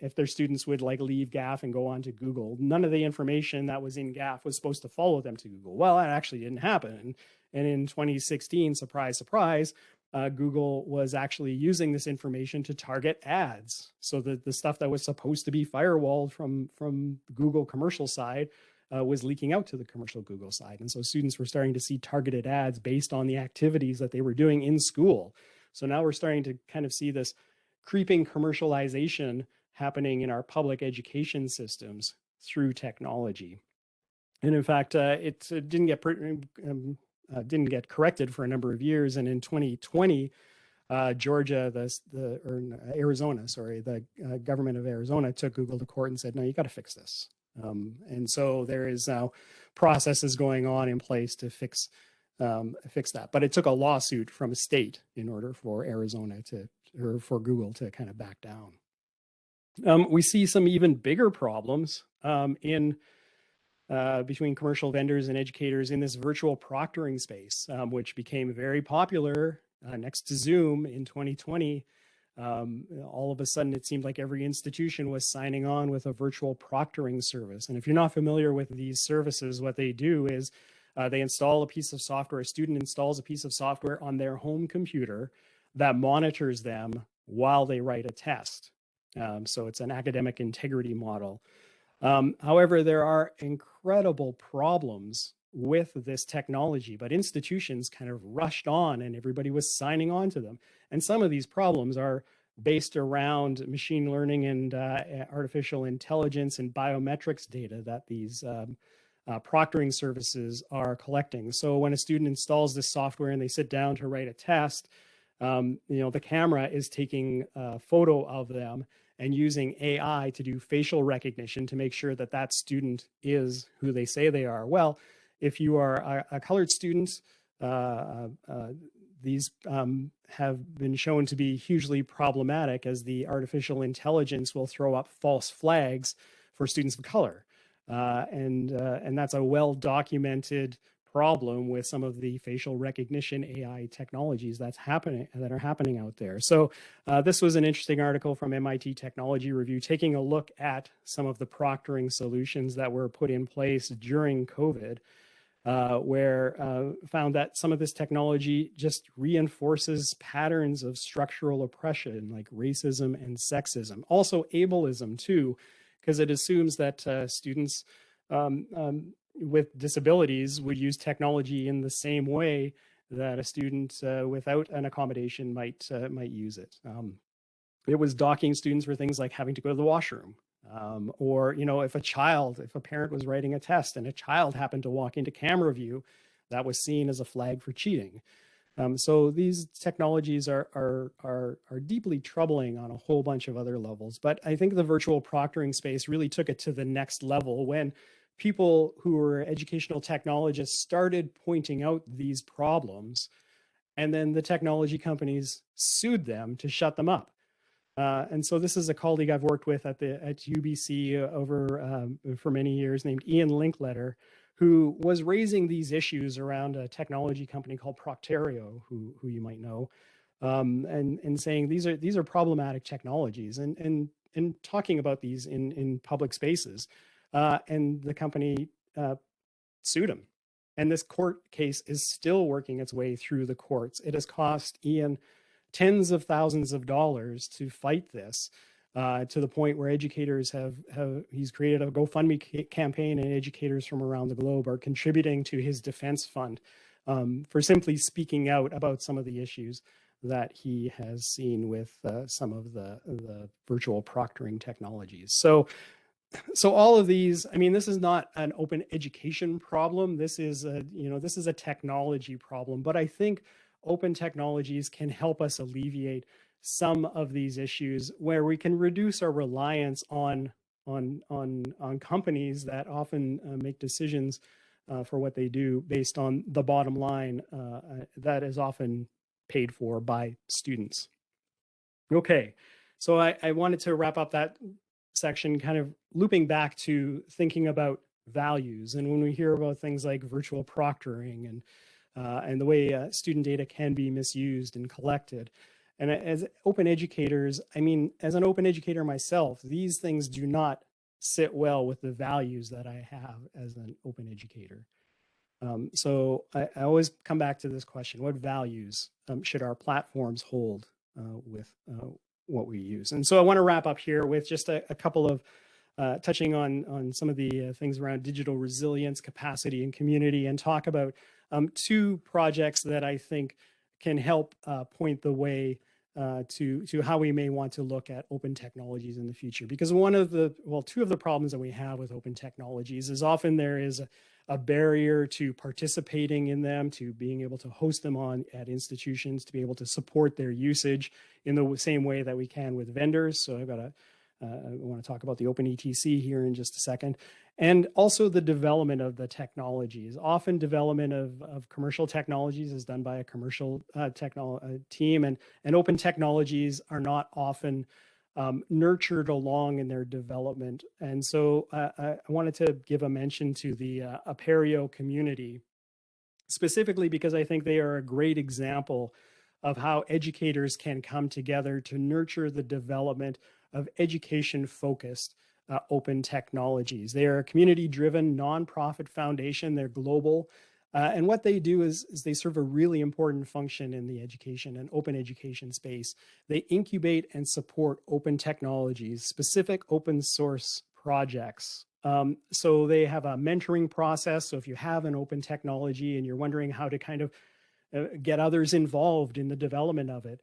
if their students would like leave GAF and go on to Google, none of the information that was in GAF was supposed to follow them to Google. Well, that actually didn't happen. And in 2016, surprise, surprise, Google was actually using this information to target ads. So that the stuff that was supposed to be firewalled from Google commercial side was leaking out to the commercial Google side. And so students were starting to see targeted ads based on the activities that they were doing in school. So now we're starting to kind of see this creeping commercialization happening in our public education systems through technology. And in fact, it didn't get corrected for a number of years. And in 2020, Georgia, Arizona, sorry, the government of Arizona took Google to court and said, no, you got to fix this. And so there is now processes going on in place to fix that. But it took a lawsuit from a state in order for for Google to kind of back down. We see some even bigger problems between commercial vendors and educators in this virtual proctoring space, which became very popular next to Zoom in 2020. All of a sudden, it seemed like every institution was signing on with a virtual proctoring service. And if you're not familiar with these services, what they do is they install a piece of software, a student installs a piece of software on their home computer that monitors them while they write a test. So it's an academic integrity model. However, there are incredible problems with this technology, but institutions kind of rushed on and everybody was signing on to them. And some of these problems are based around machine learning and artificial intelligence and biometrics data that these proctoring services are collecting. So when a student installs this software and they sit down to write a test, the camera is taking a photo of them and using AI to do facial recognition to make sure that that student is who they say they are. Well, if you are a colored student, these have been shown to be hugely problematic, as the artificial intelligence will throw up false flags for students of color. And that's a well-documented problem with some of the facial recognition AI technologies that are happening out there. So this was an interesting article from MIT Technology Review taking a look at some of the proctoring solutions that were put in place during COVID, where found that some of this technology just reinforces patterns of structural oppression like racism and sexism, also ableism too, because it assumes that students with disabilities would use technology in the same way that a student without an accommodation might use it. It was docking students for things like having to go to the washroom, or if a parent was writing a test and a child happened to walk into camera view, that was seen as a flag for cheating. So these technologies are deeply troubling on a whole bunch of other levels. But I think the virtual proctoring space really took it to the next level when people who were educational technologists started pointing out these problems, and then the technology companies sued them to shut them up. And so this is a colleague I've worked with at UBC for many years, named Ian Linkletter, who was raising these issues around a technology company called Procterio, who you might know, and saying these are problematic technologies, and talking about these in public spaces. And the company sued him. And this court case is still working its way through the courts. It has cost Ian tens of thousands of dollars to fight this. to the point where educators he's created a GoFundMe campaign, and educators from around the globe are contributing to his defense fund for simply speaking out about some of the issues that he has seen with some of the virtual proctoring technologies. So all of these, I mean, this is not an open education problem. This is this is a technology problem, but I think open technologies can help us alleviate some of these issues where we can reduce our reliance on companies that often make decisions for what they do based on the bottom line that is often paid for by students. Okay, so I wanted to wrap up that section kind of looping back to thinking about values. And when we hear about things like virtual proctoring and the way student data can be misused and collected. And as open educators, I mean, as an open educator myself, these things do not sit well with the values that I have as an open educator. So I always come back to this question: what values should our platforms hold with what we use? And so I want to wrap up here with just a couple of touching on some of the things around digital resilience, capacity, and community, and talk about two projects that I think can help point the way to how we may want to look at open technologies in the future. Because two of the problems that we have with open technologies is often there is a barrier to participating in them, to being able to host them at institutions, to be able to support their usage in the same way that we can with vendors. So I want to talk about the open ETC here in just a second. And also the development of the technologies. Often development of commercial technologies is done by a commercial team, and open technologies are not often nurtured along in their development. And so I wanted to give a mention to the Apereo community, specifically because I think they are a great example of how educators can come together to nurture the development of education-focused open technologies. They are a community-driven nonprofit foundation. They're global. And what they do is they serve a really important function in the education and open education space. They incubate and support open technologies, specific open source projects. So they have a mentoring process. So if you have an open technology and you're wondering how to kind of get others involved in the development of it,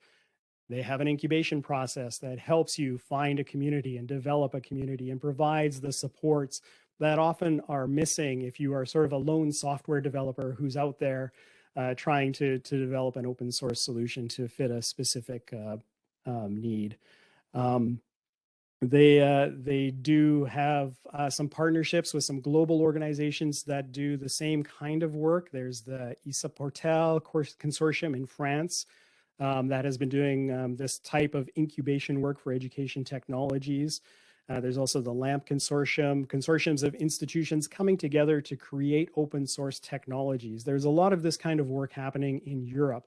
they have an incubation process that helps you find a community and develop a community and provides the supports that often are missing if you are sort of a lone software developer who's out there trying to develop an open source solution to fit a specific need. They do have some partnerships with some global organizations that do the same kind of work. There's the ISA Portal Consortium in France that has been doing this type of incubation work for education technologies. There's also the LAMP Consortium, consortiums of institutions coming together to create open source technologies. There's a lot of this kind of work happening in Europe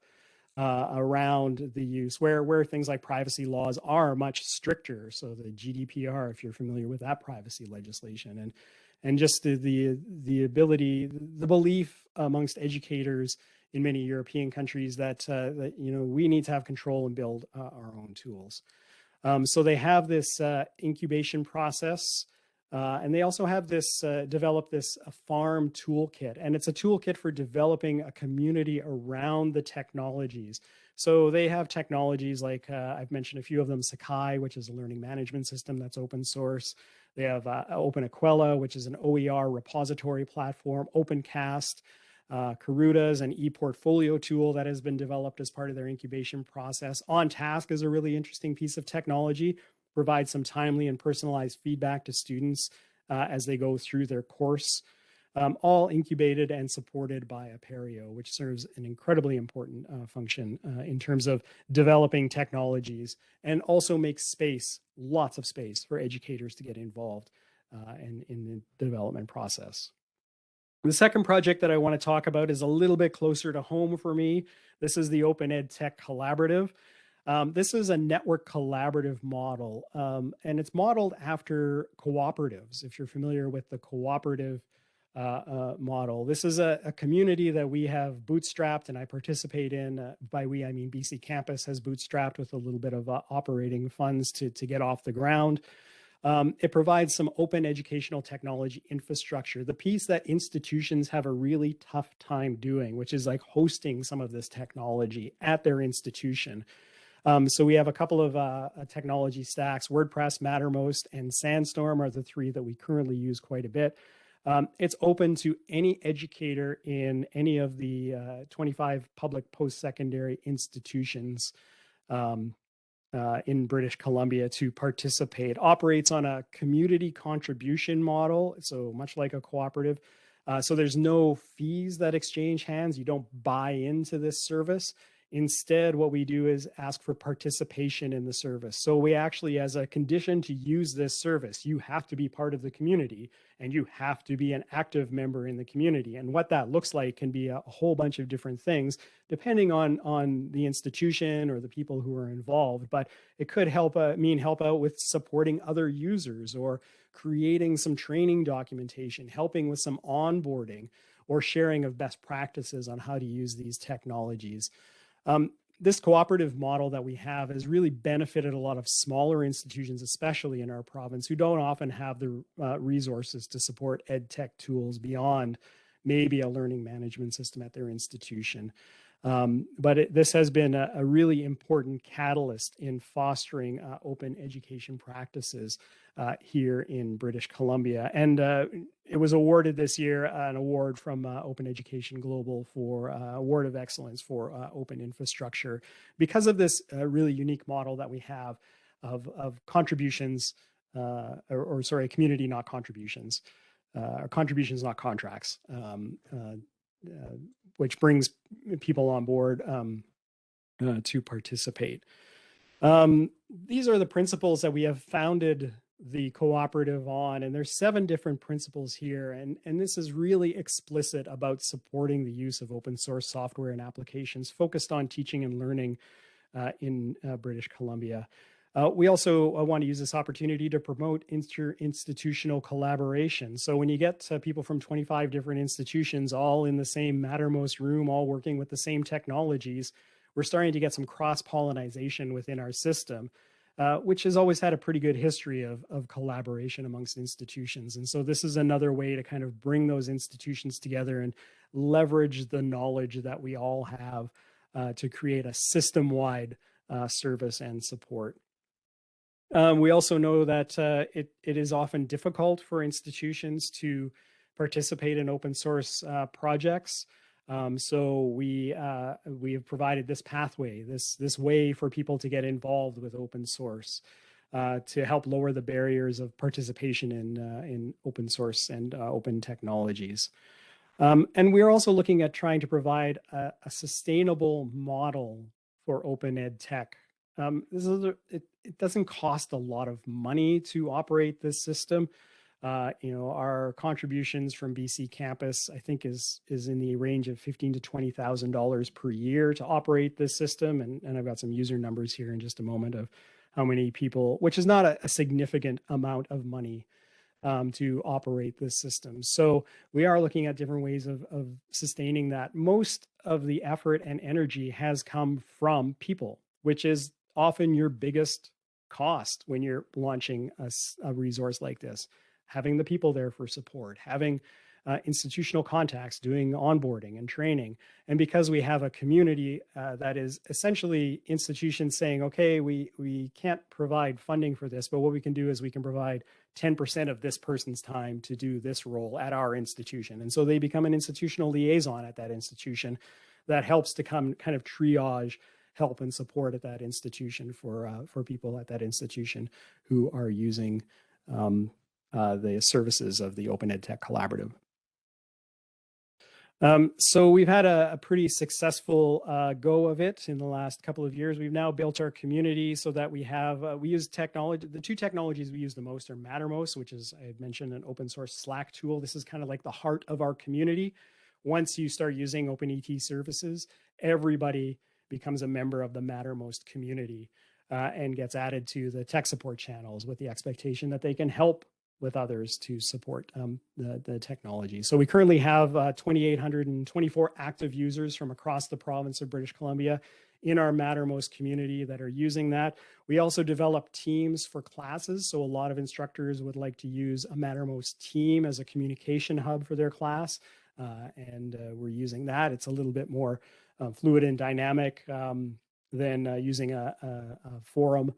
around the use, where things like privacy laws are much stricter. So the GDPR, if you're familiar with that privacy legislation, and just the ability, the belief amongst educators in many European countries that we need to have control and build our own tools. So they have this incubation process, and they also have this developed this farm toolkit, and it's a toolkit for developing a community around the technologies. So they have technologies like I've mentioned a few of them: Sakai, which is a learning management system that's open source. They have Open Aquila, which is an OER repository platform. OpenCast, Karuta is an e-portfolio tool that has been developed as part of their incubation process. On Task is a really interesting piece of technology, provides some timely and personalized feedback to students as they go through their course, all incubated and supported by Apereo, which serves an incredibly important function in terms of developing technologies, and also makes space, lots of space, for educators to get involved in the development process. The second project that I want to talk about is a little bit closer to home for me. This is the Open Ed Tech Collaborative. This is a network collaborative model, and it's modeled after cooperatives. If you're familiar with the cooperative model. This is a community that we have bootstrapped and I participate in. By we, I mean BC Campus has bootstrapped with a little bit of operating funds to get off the ground. It provides some open educational technology infrastructure, the piece that institutions have a really tough time doing, which is like hosting some of this technology at their institution. So we have a couple of technology stacks. WordPress, Mattermost, and Sandstorm are the three that we currently use quite a bit. It's open to any educator in any of the 25 public post-secondary institutions in British Columbia to participate. Operates on a community contribution model, so much like a cooperative. So there's no fees that exchange hands. You don't buy into this service. Instead, what we do is ask for participation in the service. So we actually, as a condition to use this service, you have to be part of the community and you have to be an active member in the community. And what that looks like can be a whole bunch of different things, depending on the institution or the people who are involved. But it could help out with supporting other users or creating some training documentation, helping with some onboarding or sharing of best practices on how to use these technologies. This cooperative model that we have has really benefited a lot of smaller institutions, especially in our province, who don't often have the resources to support ed tech tools beyond maybe a learning management system at their institution. But this has been a really important catalyst in fostering open education practices here in British Columbia. And it was awarded this year an award from Open Education Global for Award of Excellence for Open Infrastructure because of this really unique model that we have of contributions, or sorry, community, not contributions, or contributions, not contracts. Which brings people on board to participate. These are the principles that we have founded the cooperative on, and there's 7 different principles here, and this is really explicit about supporting the use of open source software and applications focused on teaching and learning in British Columbia. We also want to use this opportunity to promote interinstitutional collaboration. So when you get people from 25 different institutions all in the same Mattermost room, all working with the same technologies, we're starting to get some cross-pollination within our system, which has always had a pretty good history of collaboration amongst institutions. And so this is another way to kind of bring those institutions together and leverage the knowledge that we all have to create a system-wide service and support. We also know that it is often difficult for institutions to participate in open source projects. So we have provided this pathway, this way for people to get involved with open source to help lower the barriers of participation in open source and open technologies. And we're also looking at trying to provide a sustainable model for open ed tech. It doesn't cost a lot of money to operate this system. Our contributions from BC Campus, I think, is in the range of $15,000 to $20,000 per year to operate this system. And I've got some user numbers here in just a moment of how many people, which is not a significant amount of money to operate this system. So we are looking at different ways of sustaining that. Most of the effort and energy has come from people, which is often your biggest cost when you're launching a resource like this. Having the people there for support, having institutional contacts, doing onboarding and training. And because we have a community that is essentially institutions saying, okay, we can't provide funding for this, but what we can do is we can provide 10% of this person's time to do this role at our institution. And so they become an institutional liaison at that institution that helps to kind of triage help and support at that institution for people at that institution who are using the services of the Open Ed Tech Collaborative. So we've had a pretty successful go of it in the last couple of years. We've now built our community so that we have, we use technology. The 2 technologies we use the most are Mattermost, which is, I had mentioned, an open source Slack tool. This is kind of like the heart of our community. Once you start using OpenET services, everybody becomes a member of the Mattermost community and gets added to the tech support channels with the expectation that they can help with others to support the technology. So we currently have 2,824 active users from across the province of British Columbia in our Mattermost community that are using that. We also develop teams for classes. So a lot of instructors would like to use a Mattermost team as a communication hub for their class. And we're using that. It's a little bit more fluid and dynamic than using a forum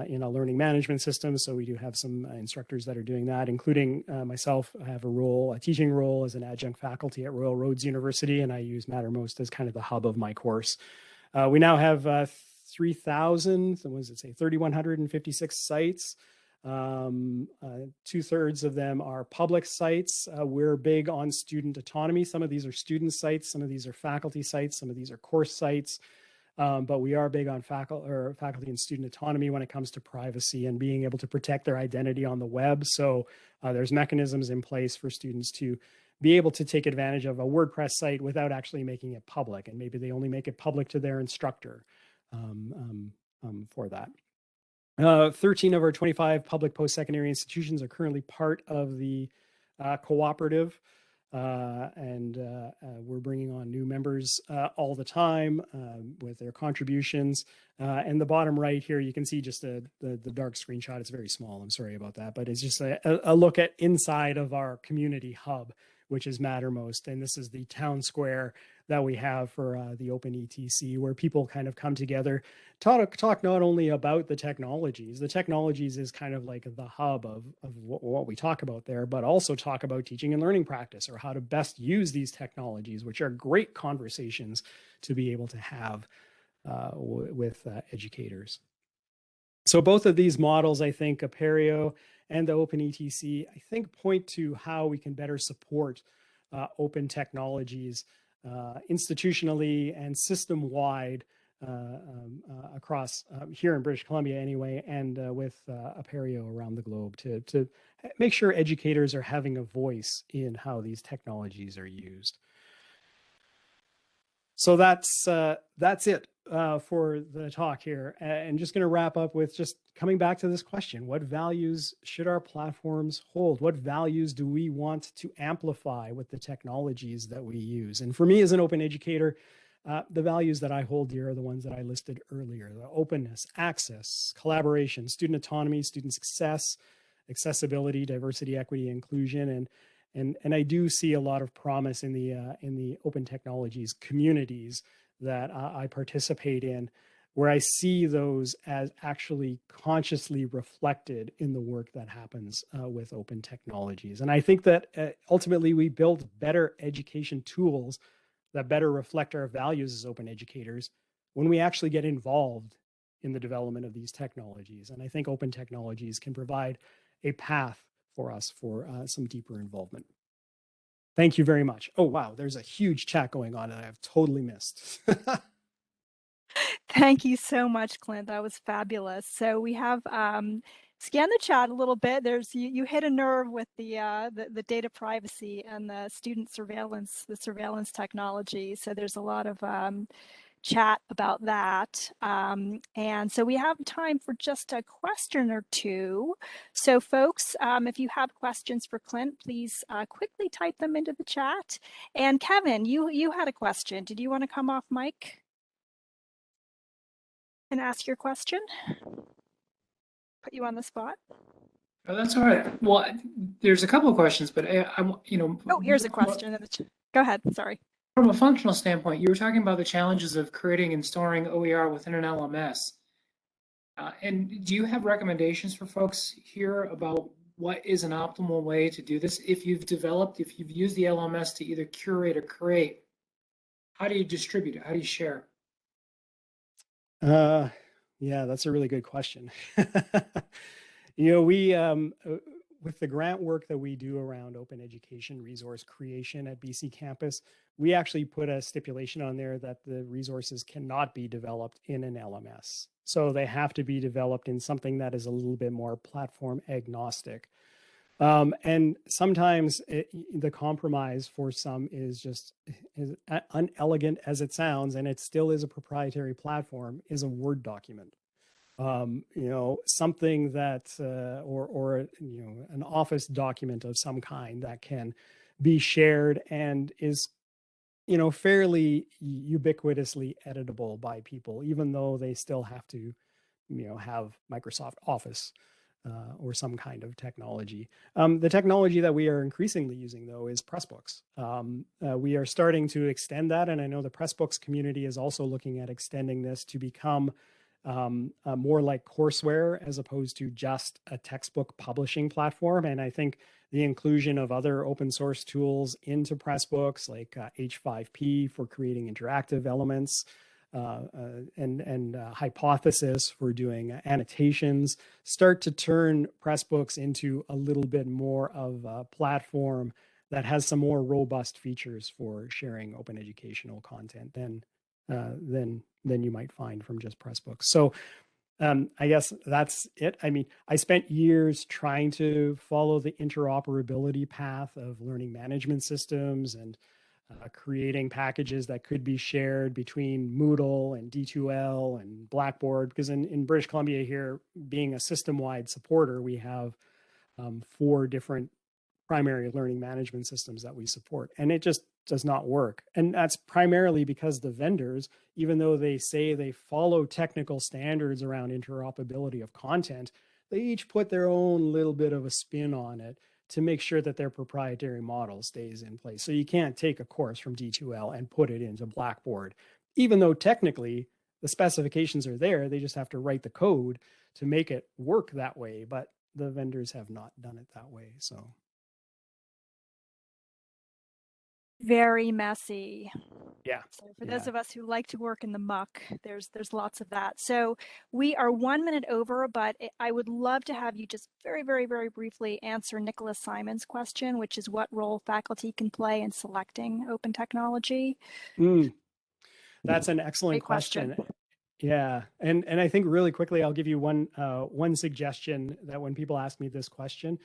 in a learning management system. So we do have some instructors that are doing that, including myself. I have a teaching role as an adjunct faculty at Royal Roads University, and I use Mattermost as kind of the hub of my course. We now have 3,000, what does it say, 3,156 sites. 2/3 of them are public sites. We're big on student autonomy. Some of these are student sites, some of these are faculty sites, some of these are course sites. But we are big on faculty and student autonomy when it comes to privacy and being able to protect their identity on the web. So there's mechanisms in place for students to be able to take advantage of a WordPress site without actually making it public. And maybe they only make it public to their instructor for that. 13 of our 25 public post-secondary institutions are currently part of the cooperative. And we're bringing on new members all the time with their contributions. And the bottom right here, you can see just the dark screenshot. It's very small. I'm sorry about that, but it's just a look at inside of our community hub, which is Mattermost. And this is the town square that we have for the Open ETC, where people kind of come together, talk not only about the technologies is kind of like the hub of what we talk about there, but also talk about teaching and learning practice, or how to best use these technologies, which are great conversations to be able to have with educators. So both of these models, I think, Apereo and the Open ETC, I think point to how we can better support open technologies institutionally and system-wide across here in British Columbia anyway, and with Apereo around the globe to make sure educators are having a voice in how these technologies are used. So that's it for the talk here. And just going to wrap up with just coming back to this question: what values should our platforms hold? What values do we want to amplify with the technologies that we use? And for me as an open educator, the values that I hold dear are the ones that I listed earlier: the openness, access, collaboration, student autonomy, student success, accessibility, diversity, equity, inclusion, and I do see a lot of promise in the open technologies communities that I participate in, where I see those as actually consciously reflected in the work that happens with open technologies. And I think that ultimately we build better education tools that better reflect our values as open educators when we actually get involved in the development of these technologies. And I think open technologies can provide a path for us for some deeper involvement. Thank you very much. Oh, wow, there's a huge chat going on that I've totally missed. Thank you so much, Clint. That was fabulous. So we have scan the chat a little bit. There's you hit a nerve with the data privacy and the student surveillance, the surveillance technology. So there's a lot of chat about that. And so we have time for just a question or two. So folks, if you have questions for Clint, please quickly type them into the chat. And Kevin, you had a question. Did you want to come off mic and ask your question? Put you on the spot. Oh, that's all right. Well, there's a couple of questions, but Oh, here's a question in the chat. Go ahead. Sorry. From a functional standpoint, you were talking about the challenges of creating and storing OER within an LMS. And do you have recommendations for folks here about what is an optimal way to do this? If you've used the LMS to either curate or create, how do you distribute it? How do you share? Yeah, that's a really good question. We with the grant work that we do around open education resource creation at BC Campus, we actually put a stipulation on there that the resources cannot be developed in an LMS. So they have to be developed in something that is a little bit more platform agnostic. And sometimes the compromise for some is just as unelegant as it sounds, and it still is a proprietary platform, is a Word document. something that, or an office document of some kind that can be shared and is, fairly ubiquitously editable by people, even though they still have to, have Microsoft Office or some kind of technology. The technology that we are increasingly using, though, is Pressbooks. We are starting to extend that, and I know the Pressbooks community is also looking at extending this to become more like courseware as opposed to just a textbook publishing platform. And I think the inclusion of other open source tools into Pressbooks, like H5P for creating interactive elements, and Hypothesis for doing annotations, start to turn Pressbooks into a little bit more of a platform that has some more robust features for sharing open educational content than you might find from just Pressbooks. So I guess that's it. I mean, I spent years trying to follow the interoperability path of learning management systems and creating packages that could be shared between Moodle and D2L and Blackboard, because in British Columbia here, being a system-wide supporter, we have 4 different primary learning management systems that we support, and it just does not work. And that's primarily because the vendors, even though they say they follow technical standards around interoperability of content, they each put their own little bit of a spin on it to make sure that their proprietary model stays in place. So you can't take a course from D2L and put it into Blackboard, even though technically the specifications are there. They just have to write the code to make it work that way, but the vendors have not done it that way. So Very messy. yeah. So for those of us who like to work in the muck, there's lots of that. So we are 1 minute over, but I would love to have you just very, very, very briefly answer Nicholas Simon's question, which is what role faculty can play in selecting open technology. That's an excellent Great question. Yeah, and I think really quickly, I'll give you one suggestion that when people ask me this question,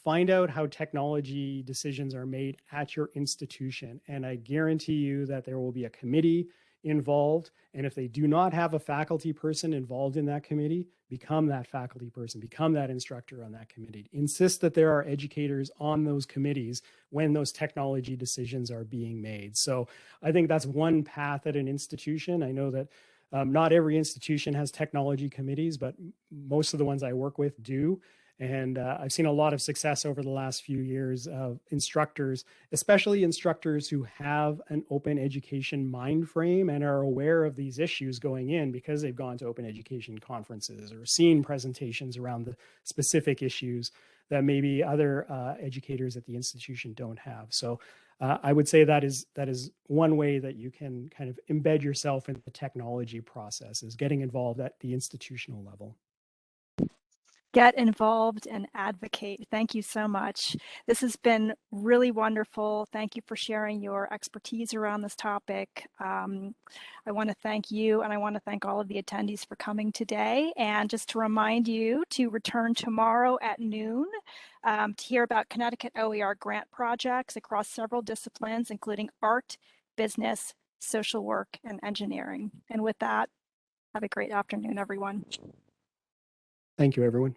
find out how technology decisions are made at your institution, and I guarantee you that there will be a committee involved. And if they do not have a faculty person involved in that committee, become that faculty person, become that instructor on that committee. Insist that there are educators on those committees when those technology decisions are being made. So I think that's one path at an institution. I know that not every institution has technology committees, but most of the ones I work with do. And I've seen a lot of success over the last few years of instructors, especially instructors who have an open education mind frame and are aware of these issues going in because they've gone to open education conferences or seen presentations around the specific issues that maybe other educators at the institution don't have. So I would say that is one way that you can kind of embed yourself in the technology process, is getting involved at the institutional level. Get involved and advocate. Thank you so much. This has been really wonderful. Thank you for sharing your expertise around this topic. I want to thank you, and I want to thank all of the attendees for coming today. And just to remind you to return tomorrow at noon to hear about Connecticut OER grant projects across several disciplines, including art, business, social work, and engineering. And with that, have a great afternoon, everyone. Thank you, everyone.